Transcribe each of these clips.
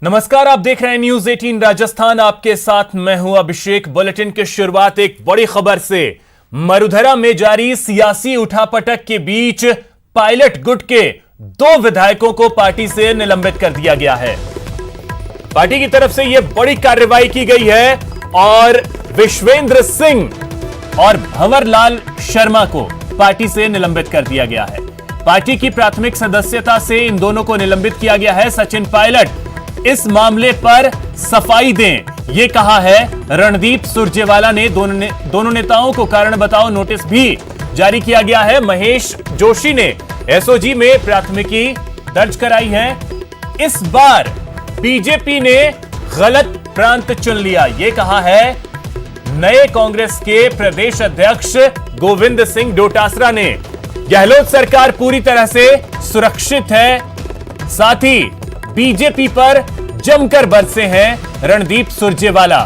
नमस्कार, आप देख रहे हैं न्यूज 18 राजस्थान। आपके साथ मैं हूं अभिषेक। बुलेटिन की शुरुआत एक बड़ी खबर से। मरुधरा में जारी सियासी उठापटक के बीच पायलट गुट के 2 विधायकों को पार्टी से निलंबित कर दिया गया है। पार्टी की तरफ से यह बड़ी कार्रवाई की गई है और विश्वेंद्र सिंह और भंवरलाल शर्मा को पार्टी से निलंबित कर दिया गया है। पार्टी की प्राथमिक सदस्यता से इन दोनों को निलंबित किया गया है। सचिन पायलट इस मामले पर सफाई दें, यह कहा है रणदीप सुरजेवाला ने। दोनों नेताओं को कारण बताओ नोटिस भी जारी किया गया है। महेश जोशी ने एसओजी में प्राथमिकी दर्ज कराई है। इस बार बीजेपी ने गलत प्रांत चुन लिया, यह कहा है नए कांग्रेस के प्रदेश अध्यक्ष गोविंद सिंह डोटासरा ने। गहलोत सरकार पूरी तरह से सुरक्षित है। साथ ही बीजेपी पर जमकर बरसे हैं रणदीप सुरजेवाला।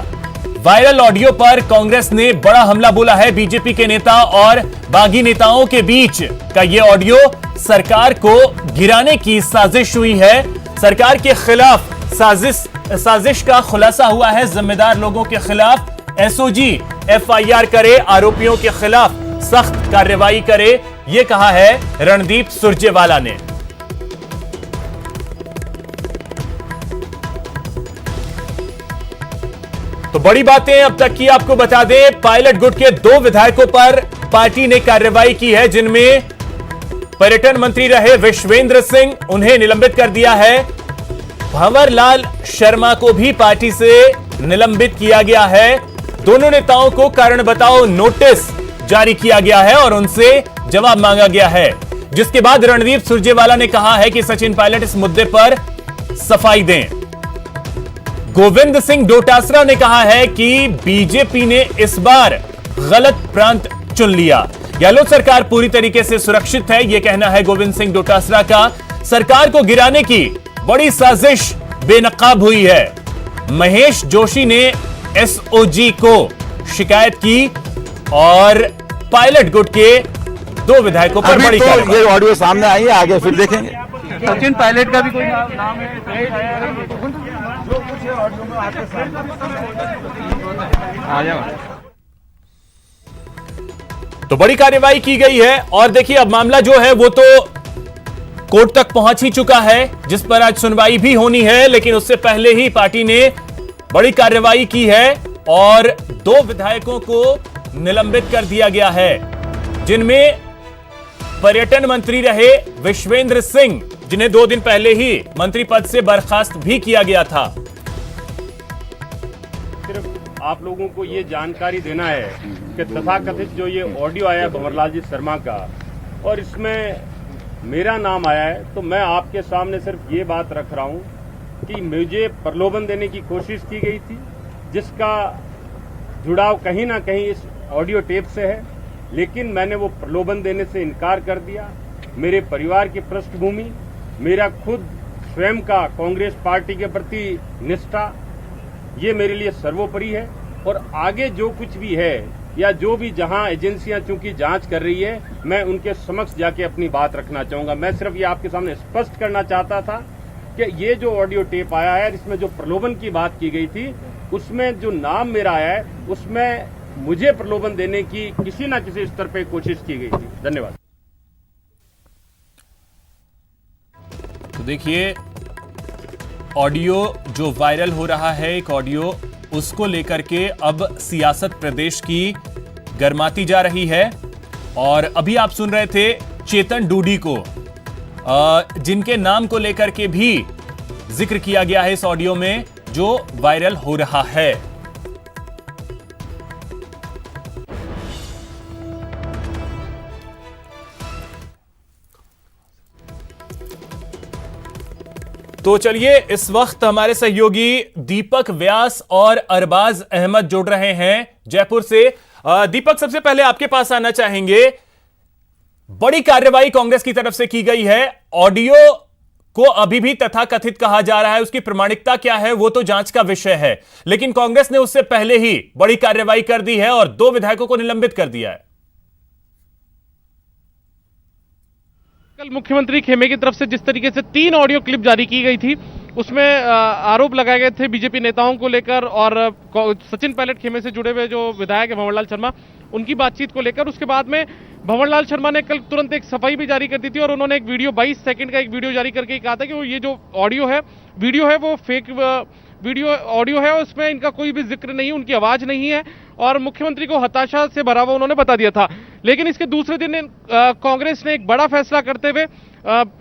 वायरल ऑडियो पर कांग्रेस ने बड़ा हमला बोला है। बीजेपी के नेता और बागी नेताओं के बीच का यह ऑडियो सरकार को गिराने की साजिश हुई है। सरकार के खिलाफ साजिश का खुलासा हुआ है। जिम्मेदार लोगों के खिलाफ एसओजी एफआईआर करे, आरोपियों के खिलाफ सख्त कार्रवाई करे, यह कहा है रणदीप सुरजेवाला ने। तो बड़ी बातें अब तक की आपको बता दें। पायलट गुट के 2 विधायकों पर पार्टी ने कार्रवाई की है, जिनमें पर्यटन मंत्री रहे विश्वेंद्र सिंह, उन्हें निलंबित कर दिया है। भंवरलाल शर्मा को भी पार्टी से निलंबित किया गया है। दोनों नेताओं को कारण बताओ नोटिस जारी किया गया है और उनसे जवाब मांगा गया है, जिसके बाद रणदीप सुरजेवाला ने कहा है कि सचिन पायलट इस मुद्दे पर सफाई दें। गोविंद सिंह डोटासरा ने कहा है कि बीजेपी ने इस बार गलत प्रांत चुन लिया। गहलोत सरकार पूरी तरीके से सुरक्षित है, यह कहना है गोविंद सिंह डोटासरा का। सरकार को गिराने की बड़ी साजिश बेनकाब हुई है। महेश जोशी ने एसओजी को शिकायत की और पायलट गुट के 2 विधायकों पर बड़ी कार्रवाई। ये ऑडियो सामने आई है, आगे फिर देखेंगे। सचिन पायलट का भी कोई नाम है? तो बड़ी कार्रवाई की गई है और देखिए अब मामला जो है वो तो कोर्ट तक पहुंच ही चुका है, जिस पर आज सुनवाई भी होनी है। लेकिन उससे पहले ही पार्टी ने बड़ी कार्रवाई की है और 2 विधायकों को निलंबित कर दिया गया है, जिनमें पर्यटन मंत्री रहे विश्वेंद्र सिंह, जिन्हें 2 दिन पहले ही मंत्री पद से बर्खास्त भी किया गया था। सिर्फ आप लोगों को ये जानकारी देना है कि तथाकथित जो ये ऑडियो आया है भंवरलाल जी शर्मा का और इसमें मेरा नाम आया है, तो मैं आपके सामने सिर्फ ये बात रख रहा हूँ कि मुझे प्रलोभन देने की कोशिश की गई थी, जिसका जुड़ाव कहीं ना कहीं इस ऑडियो टेप से है। लेकिन मैंने वो प्रलोभन देने से इनकार कर दिया। मेरे परिवार की पृष्ठभूमि, मेरा खुद स्वयं का कांग्रेस पार्टी के प्रति निष्ठा, ये मेरे लिए सर्वोपरि है। और आगे जो कुछ भी है या जो भी जहां एजेंसियां चूंकि जांच कर रही है, मैं उनके समक्ष जाके अपनी बात रखना चाहूंगा। मैं सिर्फ ये आपके सामने स्पष्ट करना चाहता था कि ये जो ऑडियो टेप आया है, इसमें जो प्रलोभन की बात की गई थी, उसमें जो नाम मेरा आया है, उसमें मुझे प्रलोभन देने की किसी न किसी स्तर पे कोशिश की गई थी। धन्यवाद। तो देखिए ऑडियो जो वायरल हो रहा है, एक ऑडियो, उसको लेकर के अब सियासत प्रदेश की गर्माती जा रही है। और अभी आप सुन रहे थे चेतन डूडी को, जिनके नाम को लेकर के भी जिक्र किया गया है इस ऑडियो में जो वायरल हो रहा है। तो चलिए इस वक्त हमारे सहयोगी दीपक व्यास और अरबाज अहमद जुड़ रहे हैं जयपुर से। दीपक, सबसे पहले आपके पास आना चाहेंगे। बड़ी कार्रवाई कांग्रेस की तरफ से की गई है। ऑडियो को अभी भी तथाकथित कहा जा रहा है, उसकी प्रामाणिकता क्या है वो तो जांच का विषय है, लेकिन कांग्रेस ने उससे पहले ही बड़ी कार्रवाई कर दी है और 2 विधायकों को निलंबित कर दिया है। कल मुख्यमंत्री खेमे की तरफ से जिस तरीके से 3 ऑडियो क्लिप जारी की गई थी, उसमें आरोप लगाए गए थे बीजेपी नेताओं को लेकर और सचिन पायलट खेमे से जुड़े हुए जो विधायक है भंवरलाल शर्मा, उनकी बातचीत को लेकर। उसके बाद में भंवरलाल शर्मा ने कल तुरंत एक सफाई भी जारी कर दी थी और उन्होंने एक वीडियो 22 सेकंड का एक वीडियो जारी करके कहा था कि वो ये जो वीडियो है वो फेक वीडियो ऑडियो है, उसमें इनका कोई भी जिक्र नहीं, उनकी आवाज नहीं है और मुख्यमंत्री को हताशा से भरा हुआ उन्होंने बता दिया था। लेकिन इसके दूसरे दिन कांग्रेस ने एक बड़ा फैसला करते हुए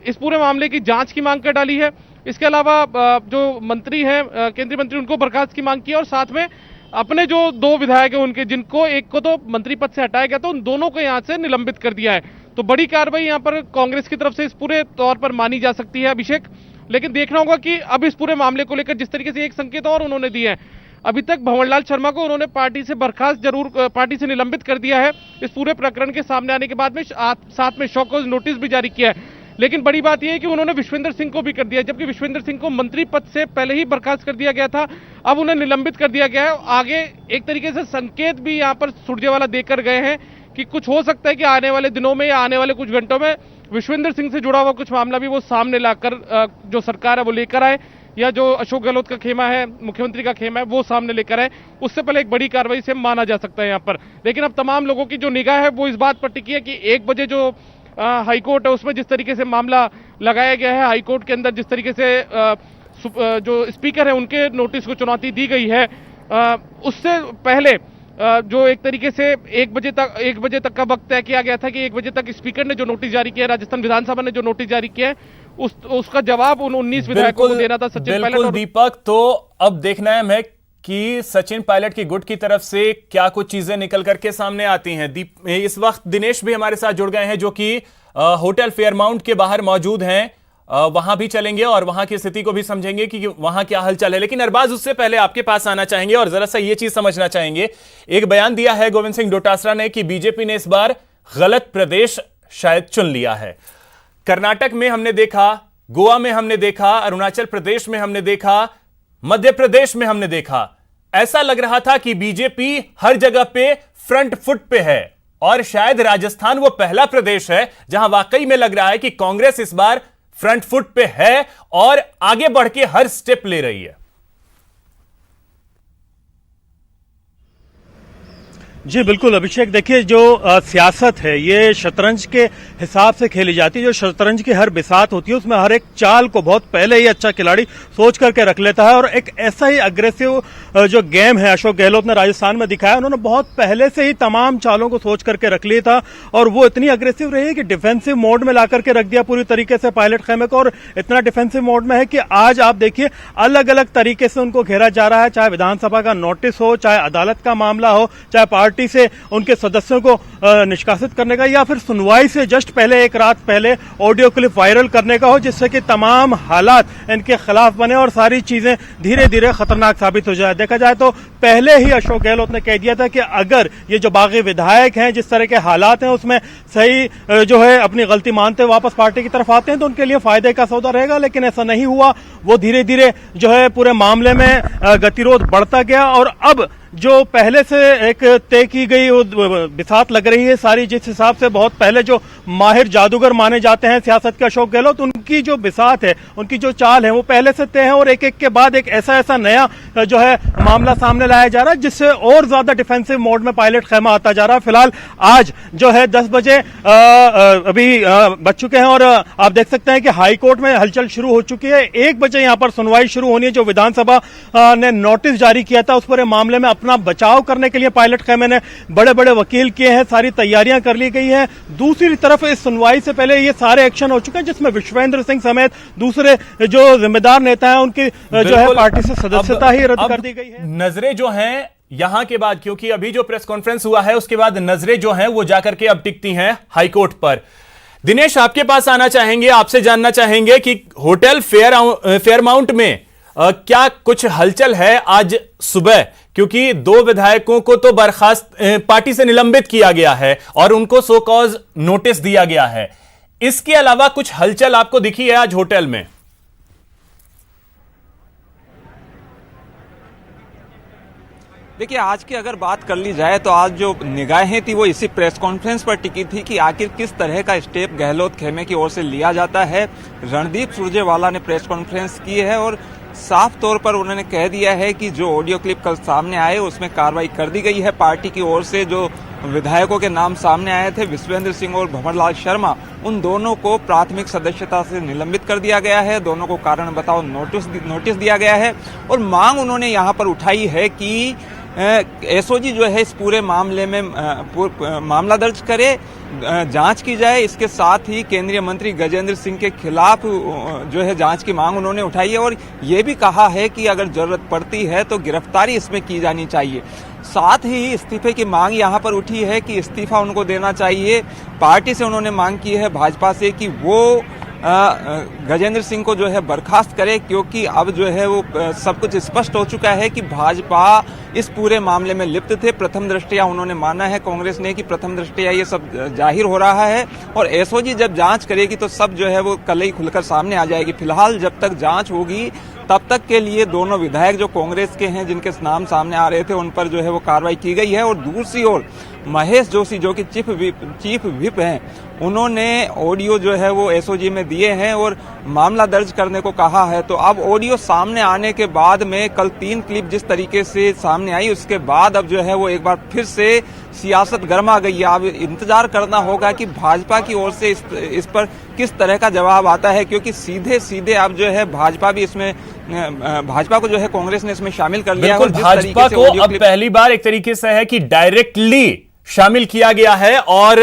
इस पूरे मामले की जांच की मांग कर डाली है। इसके अलावा जो मंत्री हैं केंद्रीय मंत्री, उनको बर्खास्त की मांग की और साथ में अपने जो 2 विधायक हैं उनके, जिनको एक को तो मंत्री पद से हटाया गया था, उन दोनों को यहां से निलंबित कर दिया है। तो बड़ी कार्रवाई यहां पर कांग्रेस की तरफ से इस पूरे तौर पर मानी जा सकती है अभिषेक। लेकिन देखना होगा कि अब इस पूरे मामले को लेकर जिस तरीके से एक संकेत और उन्होंने दिए हैं, अभी तक भंवरलाल शर्मा को उन्होंने पार्टी से बर्खास्त पार्टी से निलंबित कर दिया है इस पूरे प्रकरण के सामने आने के बाद में, साथ में शोकॉज नोटिस भी जारी किया है। लेकिन बड़ी बात यह है कि उन्होंने विश्वेंद्र सिंह को भी कर दिया, जबकि विश्वेंद्र सिंह को मंत्री पद से पहले ही बर्खास्त कर दिया गया था, अब उन्हें निलंबित कर दिया गया है। आगे एक तरीके से संकेत भी यहां पर सुरजेवाला देकर गए हैं कि कुछ हो सकता है कि आने वाले दिनों में या आने वाले कुछ घंटों में विश्वेंद्र सिंह से जुड़ा हुआ कुछ मामला भी वो सामने लाकर जो सरकार है वो लेकर आए, या जो अशोक गहलोत का खेमा है, मुख्यमंत्री का खेमा है, वो सामने लेकर आए। उससे पहले एक बड़ी कार्रवाई से माना जा सकता है यहाँ पर। लेकिन अब तमाम लोगों की जो निगाह है वो इस बात पर टिकी है कि 1 बजे जो हाईकोर्ट है उसमें जिस तरीके से मामला लगाया गया है, हाईकोर्ट के अंदर जिस तरीके से जो स्पीकर है उनके नोटिस को चुनौती दी गई है, उससे पहले जो एक तरीके से 1 बजे तक का वक्त तय किया गया था कि 1 बजे तक स्पीकर ने जो नोटिस जारी किया, राजस्थान विधानसभा ने जो नोटिस जारी किया है, उसका जवाब उन 19 विधायकों को देना था सचिन पायलट। बिल्कुल दीपक, तो अब देखना है हमें कि सचिन पायलट की गुट की तरफ से क्या कुछ चीजें निकल करके सामने आती हैं। इस वक्त दिनेश भी हमारे साथ जुड़ गए हैं, जो कि होटल फेयरमाउंट के बाहर मौजूद हैं। वहां भी चलेंगे और वहां की स्थिति को भी समझेंगे कि वहां क्या हलचल है। लेकिन अरबाज, उससे पहले आपके पास आना चाहेंगे और जरा सा ये चीज समझना चाहेंगे। एक बयान दिया है गोविंद सिंह डोटासरा ने कि बीजेपी ने इस बार गलत प्रदेश शायद चुन लिया है। कर्नाटक में हमने देखा, गोवा में हमने देखा, अरुणाचल प्रदेश में हमने देखा, मध्य प्रदेश में हमने देखा। ऐसा लग रहा था कि बीजेपी हर जगह पे फ्रंट फुट पे है और शायद राजस्थान वो पहला प्रदेश है जहां वाकई में लग रहा है कि कांग्रेस इस बार फ्रंट फुट पे है और आगे बढ़ के हर स्टेप ले रही है। जी बिल्कुल अभिषेक, देखिए जो सियासत है ये शतरंज के हिसाब से खेली जाती है। जो शतरंज की हर बिसात होती है उसमें हर एक चाल को बहुत पहले ही अच्छा खिलाड़ी सोच करके रख लेता है और एक ऐसा ही अग्रेसिव जो गेम है अशोक गहलोत ने राजस्थान में दिखाया, उन्होंने बहुत पहले से ही तमाम चालों को सोच करके रख लिया था और वो इतनी अग्रेसिव रही कि डिफेंसिव मोड में ला करके रख दिया पूरी तरीके से पायलट खेमे को। और इतना डिफेंसिव मोड में है कि आज आप देखिए अलग अलग तरीके से उनको घेरा जा रहा है, चाहे विधानसभा का नोटिस हो, चाहे अदालत का मामला हो, चाहे पार्टी से उनके सदस्यों को निष्कासित करने का, या फिर सुनवाई से जस्ट पहले एक रात पहले ऑडियो क्लिप वायरल करने का हो, जिससे कि तमाम हालात इनके खिलाफ बने और सारी चीजें धीरे धीरे खतरनाक साबित हो जाए। देखा जाए तो पहले ही अशोक गहलोत ने कह दिया था कि अगर ये जो बागी विधायक हैं जिस तरह के हालात हैं उसमें सही जो है अपनी गलती मानते वापस पार्टी की तरफ आते हैं तो उनके लिए फायदे का सौदा रहेगा, लेकिन ऐसा नहीं हुआ। वो धीरे धीरे जो है पूरे मामले में गतिरोध बढ़ता गया और अब जो पहले से एक तय की गई बिसात लग रही है सारी, जिस हिसाब से बहुत पहले जो माहिर जादूगर माने जाते हैं सियासत के अशोक गहलोत, उनकी जो बिसात है, उनकी जो चाल है वो पहले से तय है और एक एक के बाद एक ऐसा नया जो है मामला सामने लाया जा रहा है जिससे और ज्यादा डिफेंसिव मोड में पायलट खेमा आता जा रहा है। फिलहाल आज जो है 10 बजे अभी बज चुके हैं और आप देख सकते हैं कि हाईकोर्ट में हलचल शुरू हो चुकी है। 1 बजे यहां पर सुनवाई शुरू होनी है। जो विधानसभा ने नोटिस जारी किया था उस पर मामले में अपना बचाव करने के लिए पायलट खेमे ने बड़े बड़े वकील किए हैं, सारी तैयारियां कर ली गई हैं। दूसरी तरफ इस सुनवाई से पहले ये सारे एक्शन हो चुके हैं जिसमें विश्वेंद्र सिंह समेत दूसरे जो जिम्मेदार नेता हैं उनकी जो है पार्टी से सदस्यता ही रद्द कर दी गई है। नजरें जो हैं यहां के बाद, क्योंकि अभी जो प्रेस कॉन्फ्रेंस हुआ है उसके बाद नजरें जो हैं वो जाकर के अब टिकती हैं हाईकोर्ट पर। दिनेश, आपके पास आना चाहेंगे, आपसे जानना चाहेंगे कि होटल फेयरमाउंट में क्या कुछ हलचल है आज सुबह, क्योंकि 2 विधायकों को तो बर्खास्त पार्टी से निलंबित किया गया है और उनको सो कॉज नोटिस दिया गया है। इसके अलावा कुछ हलचल आपको दिखी है आज होटल में? देखिए, आज की अगर बात कर ली जाए तो आज जो निगाहें थी वो इसी प्रेस कॉन्फ्रेंस पर टिकी थी कि आखिर किस तरह का स्टेप गहलोत खेमे की ओर से लिया जाता है। रणदीप सुरजेवाला ने प्रेस कॉन्फ्रेंस की है और साफ तौर पर उन्होंने कह दिया है कि जो ऑडियो क्लिप कल सामने आए उसमें कार्रवाई कर दी गई है। पार्टी की ओर से जो विधायकों के नाम सामने आए थे, विश्वेंद्र सिंह और भंवरलाल शर्मा, उन दोनों को प्राथमिक सदस्यता से निलंबित कर दिया गया है। दोनों को कारण बताओ नोटिस दिया गया है और मांग उन्होंने यहां पर उठाई है कि एसओजी जो है इस पूरे मामले में मामला दर्ज करे, जांच की जाए। इसके साथ ही केंद्रीय मंत्री गजेंद्र सिंह के खिलाफ जो है जांच की मांग उन्होंने उठाई है और ये भी कहा है कि अगर जरूरत पड़ती है तो गिरफ्तारी इसमें की जानी चाहिए। साथ ही इस्तीफे की मांग यहां पर उठी है कि इस्तीफा उनको देना चाहिए। पार्टी से उन्होंने मांग की है भाजपा से कि वो गजेंद्र सिंह को जो है बर्खास्त करे, क्योंकि अब जो है वो सब कुछ स्पष्ट हो चुका है कि भाजपा इस पूरे मामले में लिप्त थे। प्रथम दृष्टया उन्होंने माना है कांग्रेस ने कि प्रथम दृष्टया ये सब जाहिर हो रहा है और एसओजी जब जांच करेगी तो सब जो है वो कल ही खुलकर सामने आ जाएगी। फिलहाल जब तक जांच होगी तब तक के लिए दोनों विधायक जो कांग्रेस के हैं जिनके नाम सामने आ रहे थे उन पर जो है वो कार्रवाई की गई है। और दूसरी ओर महेश जोशी जो कि चीफ व्हिप हैं, उन्होंने ऑडियो जो है वो एसओजी में दिए हैं और मामला दर्ज करने को कहा है। तो अब ऑडियो सामने आने के बाद में कल 3 क्लिप जिस तरीके से सामने आई उसके बाद अब जो है वो एक बार फिर से सियासत गर्मा गई है। अब इंतजार करना होगा कि भाजपा की ओर से इस पर किस तरह का जवाब आता है, क्योंकि सीधे सीधे अब जो है भाजपा भी इसमें भाजपा को जो है कांग्रेस ने इसमें शामिल कर लिया है। बिल्कुल, भाजपा को अब पहली बार एक तरीके से है कि डायरेक्टली शामिल किया गया है और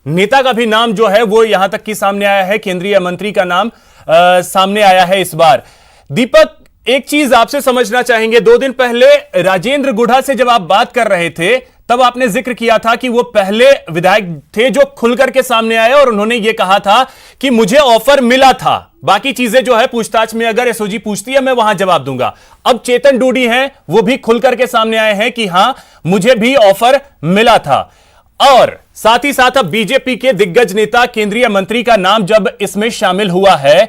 नेता का भी नाम जो है वो यहां तक कि सामने आया है, केंद्रीय मंत्री का नाम सामने आया है इस बार। दीपक, एक चीज आपसे समझना चाहेंगे, 2 दिन पहले राजेंद्र गुढ़ा से जब आप बात कर रहे थे तब आपने जिक्र किया था कि वो पहले विधायक थे जो खुलकर के सामने आए और उन्होंने ये कहा था कि मुझे ऑफर मिला था, बाकी चीजें जो है पूछताछ में अगर एसओजी पूछती है मैं वहां जवाब दूंगा। अब चेतन डूडी हैं, वो भी खुलकर के सामने आए हैं कि हां मुझे भी ऑफर मिला था। और साथ ही साथ अब बीजेपी के दिग्गज नेता केंद्रीय मंत्री का नाम जब इसमें शामिल हुआ है,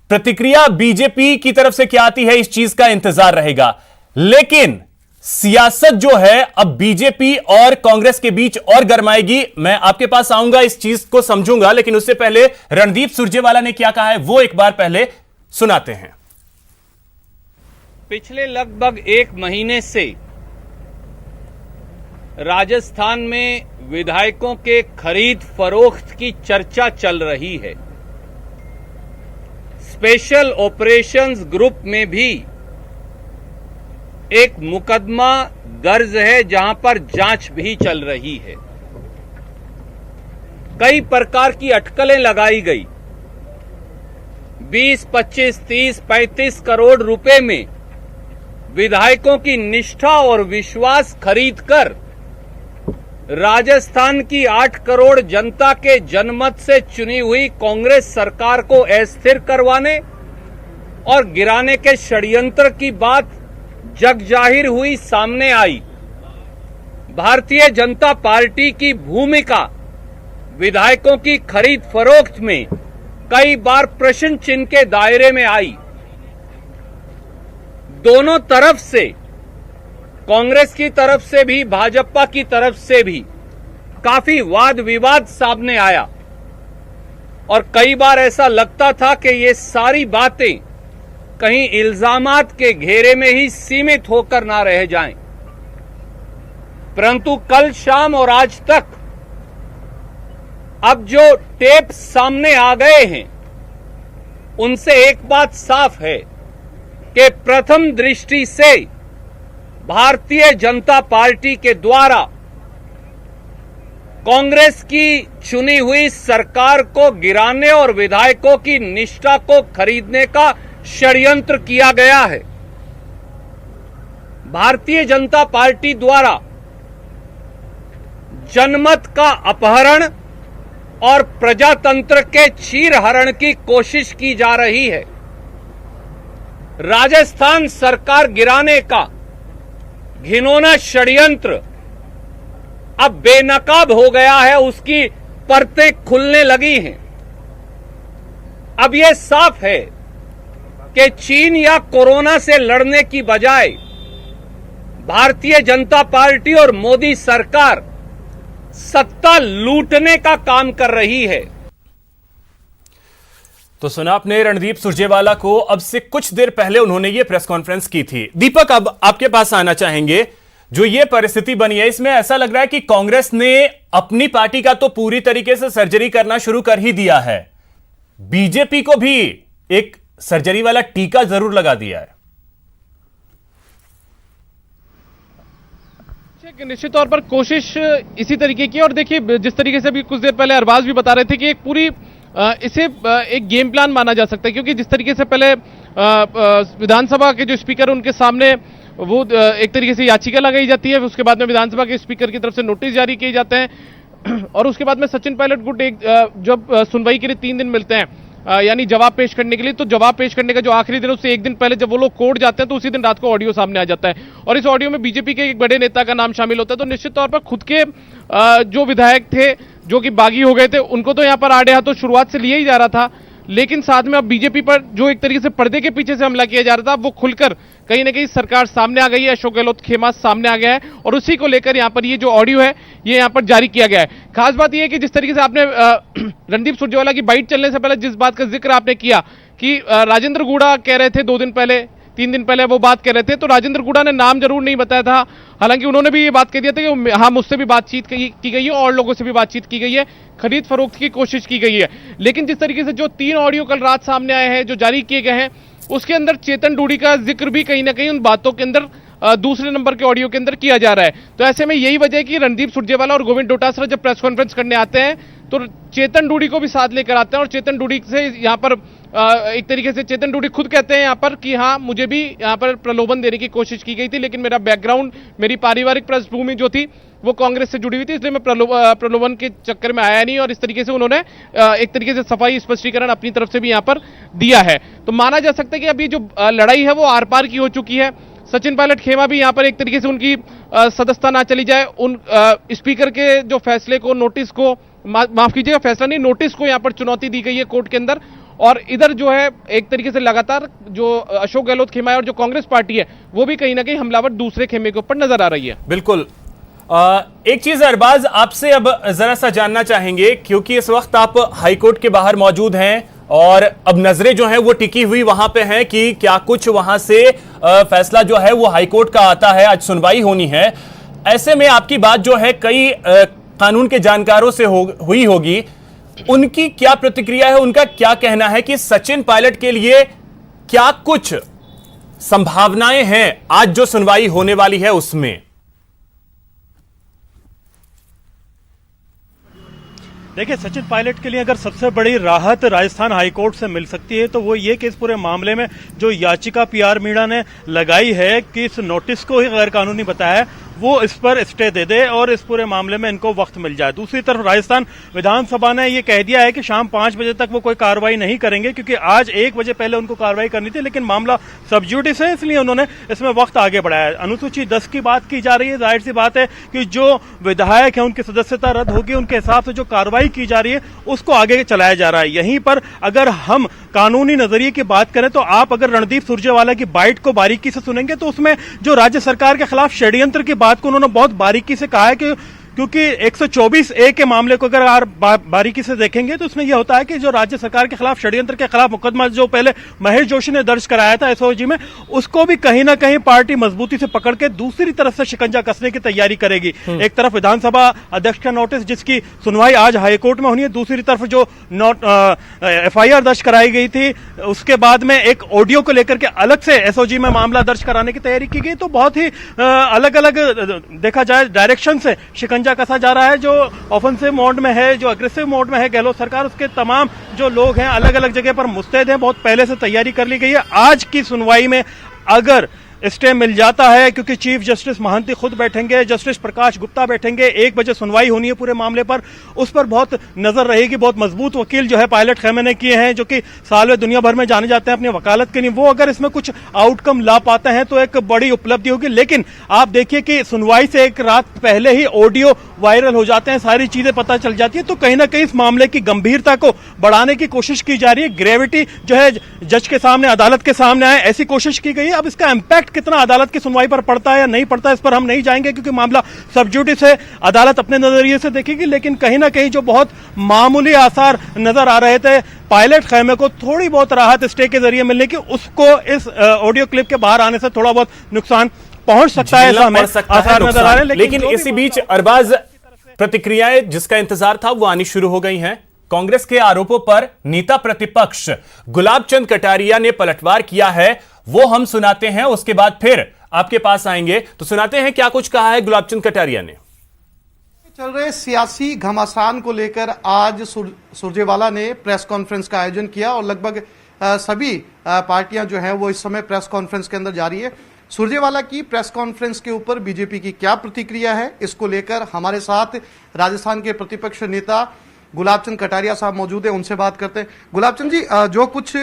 प्रतिक्रिया बीजेपी की तरफ से क्या आती है इस चीज का इंतजार रहेगा। लेकिन सियासत जो है अब बीजेपी और कांग्रेस के बीच और गरमाएगी। मैं आपके पास आऊंगा, इस चीज को समझूंगा, लेकिन उससे पहले रणदीप सुरजेवाला ने क्या कहा है वो एक बार पहले सुनाते हैं। पिछले लगभग 1 महीने से राजस्थान में विधायकों के खरीद फरोख्त की चर्चा चल रही है। स्पेशल ऑपरेशंस ग्रुप में भी एक मुकदमा दर्ज है जहां पर जांच भी चल रही है। कई प्रकार की अटकलें लगाई गई। 20, 25, 30, 35 करोड़ रुपए में विधायकों की निष्ठा और विश्वास खरीदकर राजस्थान की 8 करोड़ जनता के जनमत से चुनी हुई कांग्रेस सरकार को अस्थिर करवाने और गिराने के षड्यंत्र की बात जग जाहिर हुई, सामने आई। भारतीय जनता पार्टी की भूमिका विधायकों की खरीद फरोख्त में कई बार प्रश्न चिन्ह के दायरे में आई। दोनों तरफ से, कांग्रेस की तरफ से भी भाजपा की तरफ से भी काफी वाद विवाद सामने आया और कई बार ऐसा लगता था कि ये सारी बातें कहीं इल्जामात के घेरे में ही सीमित होकर ना रह जाएं। परंतु कल शाम और आज तक अब जो टेप सामने आ गए हैं उनसे एक बात साफ है कि प्रथम दृष्टि से भारतीय जनता पार्टी के द्वारा कांग्रेस की चुनी हुई सरकार को गिराने और विधायकों की निष्ठा को खरीदने का षड्यंत्र किया गया है। भारतीय जनता पार्टी द्वारा जनमत का अपहरण और प्रजातंत्र के चीरहरण की कोशिश की जा रही है। राजस्थान सरकार गिराने का घिनौना षड्यंत्र अब बेनकाब हो गया है, उसकी परतें खुलने लगी हैं। अब यह साफ है कि चीन या कोरोना से लड़ने की बजाय भारतीय जनता पार्टी और मोदी सरकार सत्ता लूटने का काम कर रही है। तो सुना आपने रणदीप सुरजेवाला को। अब से कुछ देर पहले उन्होंने ये प्रेस कॉन्फ्रेंस की थी। दीपक, अब आपके पास आना चाहेंगे। जो ये परिस्थिति बनी है, इसमें ऐसा लग रहा है कि कांग्रेस ने अपनी पार्टी का तो पूरी तरीके से सर्जरी करना शुरू कर ही दिया है, बीजेपी को भी एक सर्जरी वाला टीका जरूर लगा दिया है। निश्चित तौर पर कोशिश इसी तरीके की, और देखिए जिस तरीके से अभी कुछ देर पहले अरबाज भी बता रहे थे कि एक पूरी इसे एक गेम प्लान माना जा सकता है, क्योंकि जिस तरीके से पहले विधानसभा के जो स्पीकर उनके सामने वो एक तरीके से याचिका लगाई जाती है, उसके बाद में विधानसभा के स्पीकर की तरफ से नोटिस जारी किए जाते हैं, और उसके बाद में सचिन पायलट गुट एक जब सुनवाई के लिए 3 दिन मिलते हैं, यानी जवाब पेश करने के लिए, तो जवाब पेश करने का जो आखिरी दिन उससे एक दिन पहले जब वो लोग कोर्ट जाते हैं तो उसी दिन रात को ऑडियो सामने आ जाता है, और इस ऑडियो में बीजेपी के एक बड़े नेता का नाम शामिल होता है। तो निश्चित तौर पर खुद के जो विधायक थे जो कि बागी हो गए थे, उनको तो यहाँ पर आड़े हाथों शुरुआत से लिया ही जा रहा था, लेकिन साथ में अब बीजेपी पर जो एक तरीके से पर्दे के पीछे से हमला किया जा रहा था, वो खुलकर कहीं ना कहीं सरकार सामने आ गई है, अशोक गहलोत खेमा सामने आ गया है, और उसी को लेकर यहाँ पर ये जो ऑडियो है ये यहाँ पर जारी किया गया है। खास बात यह है कि जिस तरीके से आपने रणदीप सुरजेवाला की बाइट चलने से पहले जिस बात का जिक्र आपने किया कि राजेंद्र गुड़ा कह रहे थे 2 दिन पहले 3 दिन पहले वो बात कर रहे थे, तो राजेंद्र गुड़ा ने नाम जरूर नहीं बताया था, हालांकि उन्होंने भी ये बात कह दिया था कि हाँ मुझसे भी बातचीत की गई है और लोगों से भी बातचीत की गई है, खरीद फरोख्त की कोशिश की गई है। लेकिन जिस तरीके से जो 3 ऑडियो कल रात सामने आए हैं, जो जारी किए गए हैं, उसके अंदर चेतन डूडी का जिक्र भी कहीं ना कहीं उन बातों के अंदर दूसरे नंबर के ऑडियो के अंदर किया जा रहा है। तो ऐसे में यही वजह है कि रणदीप सुरजेवाला और गोविंद डोटासरा जब प्रेस कॉन्फ्रेंस करने आते हैं तो चेतन डूडी को भी साथ लेकर आते हैं, और चेतन डूडी से यहाँ पर एक तरीके से चेतन डूडी खुद कहते हैं यहाँ पर कि हाँ मुझे भी यहाँ पर प्रलोभन देने की कोशिश की गई थी, लेकिन मेरा बैकग्राउंड, मेरी पारिवारिक पृष्ठभूमि जो थी वो कांग्रेस से जुड़ी हुई थी, इसलिए मैं प्रलोभन के चक्कर में आया नहीं, और इस तरीके से उन्होंने एक तरीके से सफाई स्पष्टीकरण अपनी तरफ से भी यहाँ पर दिया है। तो माना जा सकता है कि अभी जो लड़ाई है वो आर पार की हो चुकी है। सचिन पायलट खेमा भी यहाँ पर एक तरीके से उनकी सदस्यता ना चली जाए, उन स्पीकर के जो फैसले को, नोटिस को, माफ कीजिएगा फैसला नहीं, नोटिस को यहाँ पर चुनौती दी गई है कोर्ट के अंदर, और इधर जो है एक तरीके से लगातार जो अशोक गहलोत खेमा है और जो कांग्रेस पार्टी है वो भी कहीं ना कहीं हमलावर दूसरे खेमे के ऊपर नजर आ रही है। बिल्कुल। एक चीज अरबाज आपसे अब जरा सा जानना चाहेंगे, क्योंकि इस वक्त आप हाईकोर्ट के बाहर मौजूद हैं और अब नजरें जो हैं वो टिकी हुई वहां पे हैं कि क्या कुछ वहां से फैसला जो है वो हाईकोर्ट का आता है, आज सुनवाई होनी है। ऐसे में आपकी बात जो है कई कानून के जानकारों से हुई होगी, उनकी क्या प्रतिक्रिया है, उनका क्या कहना है कि सचिन पायलट के लिए क्या कुछ संभावनाएं हैं आज जो सुनवाई होने वाली है उसमें? देखिए, सचिन पायलट के लिए अगर सबसे बड़ी राहत राजस्थान हाईकोर्ट से मिल सकती है तो वो ये कि इस पूरे मामले में जो याचिका पीआर मीणा ने लगाई है कि इस नोटिस को ही गैर कानूनी बताया है, वो इस पर स्टे दे दे और इस पूरे मामले में इनको वक्त मिल जाए। दूसरी तरफ राजस्थान विधानसभा ने ये कह दिया है कि शाम 5 बजे तक वो कोई कार्रवाई नहीं करेंगे, क्योंकि आज 1 बजे पहले उनको कार्रवाई करनी थी, लेकिन मामला सब जुडिस है, इसलिए उन्होंने इसमें वक्त आगे बढ़ाया है। अनुसूची 10 की बात की जा रही है, जाहिर सी बात है कि जो विधायक है उनकी सदस्यता रद्द होगी, उनके हिसाब से जो कार्रवाई की जा रही है उसको आगे चलाया जा रहा है। यहीं पर अगर हम कानूनी नजरिए की बात करें तो आप अगर रणदीप सुरजेवाला की बाइट को बारीकी से सुनेंगे तो उसमें जो राज्य सरकार के खिलाफ षड्यंत्र की बात को उन्होंने बहुत बारीकी से कहा है कि क्योंकि 124A के मामले को अगर आप बारीकी से देखेंगे तो उसमें यह होता है कि जो राज्य सरकार के खिलाफ षड्यंत्र के खिलाफ मुकदमा जो पहले महेश जोशी ने दर्ज कराया था एसओजी में, उसको भी कहीं ना कहीं पार्टी मजबूती से पकड़ के दूसरी तरफ से शिकंजा कसने की तैयारी करेगी। एक तरफ विधानसभा अध्यक्ष का नोटिस जिसकी सुनवाई आज हाईकोर्ट में होनी है, दूसरी तरफ जो FIR दर्ज कराई गई थी उसके बाद में एक ऑडियो को लेकर के अलग से एसओजी में मामला दर्ज कराने की तैयारी की गई। तो बहुत ही अलग अलग देखा जाए डायरेक्शन से शिकंजा कसा जा रहा है। जो ऑफेंसिव मोड में है, जो अग्रेसिव मोड में है गहलोत सरकार, उसके तमाम जो लोग हैं अलग अलग जगह पर मुस्तैद हैं, बहुत पहले से तैयारी कर ली गई है। आज की सुनवाई में अगर स्टे मिल जाता है, क्योंकि चीफ जस्टिस महंती खुद बैठेंगे, जस्टिस प्रकाश गुप्ता बैठेंगे, 1 बजे सुनवाई होनी है पूरे मामले पर, उस पर बहुत नजर रहेगी। बहुत मजबूत वकील जो है पायलट खेमे ने किए हैं, जो कि साल में दुनिया भर में जाने जाते हैं अपनी वकालत के लिए, वो अगर इसमें कुछ आउटकम ला पाते हैं तो एक बड़ी उपलब्धि होगी। लेकिन आप देखिए कि सुनवाई से एक रात पहले ही ऑडियो वायरल हो जाते हैं, सारी चीजें पता चल जाती है, तो कहीं ना कहीं इस मामले की गंभीरता को बढ़ाने की कोशिश की जा रही है। ग्रेविटी जो है जज के सामने, अदालत के सामने आए, ऐसी कोशिश की गई है। अब इसका इंपैक्ट इफेक्ट कितना अदालत की सुनवाई पर पड़ता है या नहीं पड़ता है, इस पर हम नहीं जाएंगे क्योंकि मामला सब जुडिस है, अदालत अपने नजरिए से देखेगी। लेकिन कहीं ना कहीं जो बहुत मामूली आसार नजर आ रहे थे पायलट खेमे को थोड़ी बहुत राहत स्टे के जरिए मिलने की, उसको इस ऑडियो क्लिप के बाहर आने से थोड़ा बहुत नुकसान पहुंच सकता है, ऐसा हमें आसार नजर आ रहे हैं। लेकिन इसी बीच अरबाज, प्रतिक्रियाएं जिसका इंतजार था वो आनी शुरू हो गई हैं। कांग्रेस के आरोपों पर नेता प्रतिपक्ष गुलाब चंद कटारिया ने पलटवार किया है, वो हम सुनाते हैं, उसके बाद फिर आपके पास आएंगे। तो सुनाते हैं क्या कुछ कहा है गुलाब चंद कटारिया ने। चल रहे सियासी घमासान को लेकर आज सुरजेवाला ने प्रेस कॉन्फ्रेंस का आयोजन किया और लगभग सभी पार्टियां जो हैं वो इस समय प्रेस कॉन्फ्रेंस के अंदर जारी है। सुरजेवाला की प्रेस कॉन्फ्रेंस के ऊपर बीजेपी की क्या प्रतिक्रिया है, इसको लेकर हमारे साथ राजस्थान के प्रतिपक्ष नेता गुलाब चंद कटारिया साहब मौजूद है, उनसे बात करते हैं। गुलाब चंद जी, जो कुछ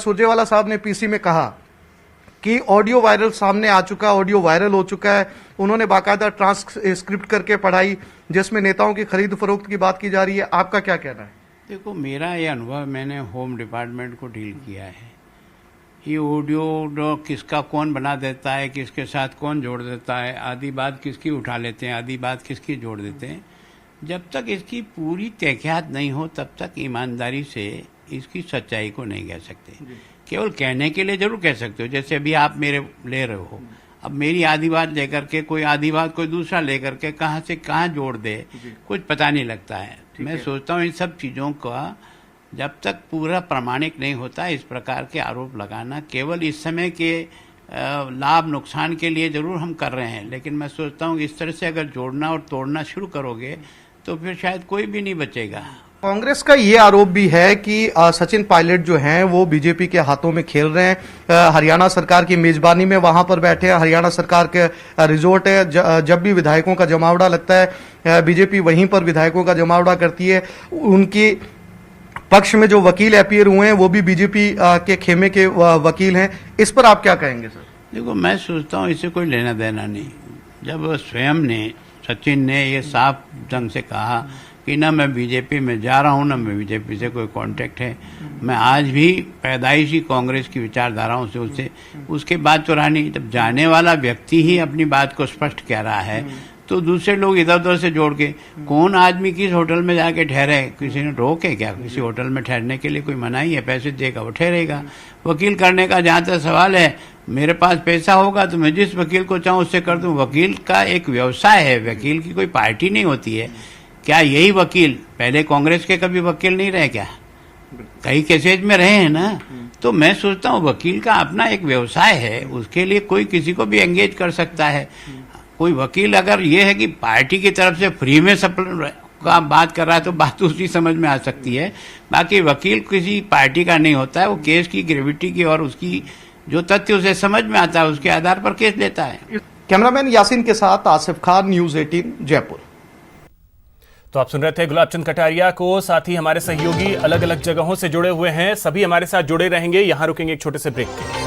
सुरजेवाला साहब ने पीसी में कहा कि ऑडियो वायरल सामने आ चुका, ऑडियो वायरल हो चुका है, उन्होंने बाकायदा ट्रांसक्रिप्ट करके पढ़ाई जिसमें नेताओं की खरीद फरोख्त की बात की जा रही है, आपका क्या कहना है? देखो, मेरा ये अनुभव, मैंने होम डिपार्टमेंट को डील किया है। ये ऑडियो किसका कौन बना देता है, किसके साथ कौन जोड़ देता है, आधी बात किसकी उठा लेते हैं, आधी बात किसकी जोड़ देते हैं, जब तक इसकी पूरी तहकीकात नहीं हो तब तक ईमानदारी से इसकी सच्चाई को नहीं कह सकते। केवल कहने के लिए जरूर कह सकते हो, जैसे अभी आप मेरे ले रहे हो, अब मेरी आधी बात लेकर के कोई आधी बात कोई दूसरा लेकर के कहाँ से कहाँ जोड़ दे, कुछ पता नहीं लगता है। मैं सोचता हूँ इन सब चीज़ों का जब तक पूरा प्रमाणिक नहीं होता इस प्रकार के आरोप लगाना केवल इस समय के लाभ नुकसान के लिए जरूर हम कर रहे हैं, लेकिन मैं सोचता हूँ इस तरह से अगर जोड़ना और तोड़ना शुरू करोगे तो फिर शायद कोई भी नहीं बचेगा। कांग्रेस का ये आरोप भी है कि सचिन पायलट जो हैं वो बीजेपी के हाथों में खेल रहे हैं। हरियाणा सरकार की मेजबानी में वहां पर बैठे हैं, हरियाणा सरकार के रिजोर्ट है, जब भी विधायकों का जमावड़ा लगता है बीजेपी वहीं पर विधायकों का जमावड़ा करती है। उनकी पक्ष में जो वकील अपीयर हुए हैं वो भी बीजेपी के खेमे के वकील हैं, इस पर आप क्या कहेंगे सर? देखो, मैं सोचता हूँ इससे कोई लेना देना नहीं। जब स्वयं ने सचिन ने ये साफ ढंग से कहा कि ना मैं बीजेपी में जा रहा हूँ ना मैं बीजेपी से कोई कांटेक्ट है, मैं आज भी पैदाइशी कांग्रेस की विचारधाराओं से उससे उसके बाद तो रहा नहीं। जब जाने वाला व्यक्ति ही अपनी बात को स्पष्ट कह रहा है तो दूसरे लोग इधर उधर से जोड़ के, कौन आदमी किस होटल में जाके ठहरे, किसी ने रोके क्या? किसी होटल में ठहरने के लिए कोई मनाही है? पैसे देगा वो ठहरेगा। वकील करने का जहाँ तक सवाल है, मेरे पास पैसा होगा तो मैं जिस वकील को चाहूँ उससे कर दूँ। वकील का एक व्यवसाय है, वकील की कोई पार्टी नहीं होती है। क्या यही वकील पहले कांग्रेस के कभी वकील नहीं रहे क्या? कई केसेज में रहे हैं ना। तो मैं सोचता हूँ वकील का अपना एक व्यवसाय है, उसके लिए कोई किसी को भी एंगेज कर सकता है। कोई वकील अगर ये है कि पार्टी की तरफ से फ्री में सप्लाई का बात कर रहा है तो बात उसकी समझ में आ सकती है। बाकी वकील किसी पार्टी का नहीं होता है, वो केस की ग्रेविटी की और उसकी जो तथ्य उसे समझ में आता है उसके आधार पर केस लेता है। कैमरामैन यासीन के साथ आसिफ खान, न्यूज़ 18 जयपुर। तो आप सुन रहे थे गुलाब चंद कटारिया को, साथ ही हमारे सहयोगी अलग अलग जगहों से जुड़े हुए हैं, सभी हमारे साथ जुड़े रहेंगे। यहां रुकेंगे एक छोटे से ब्रेक के लिए।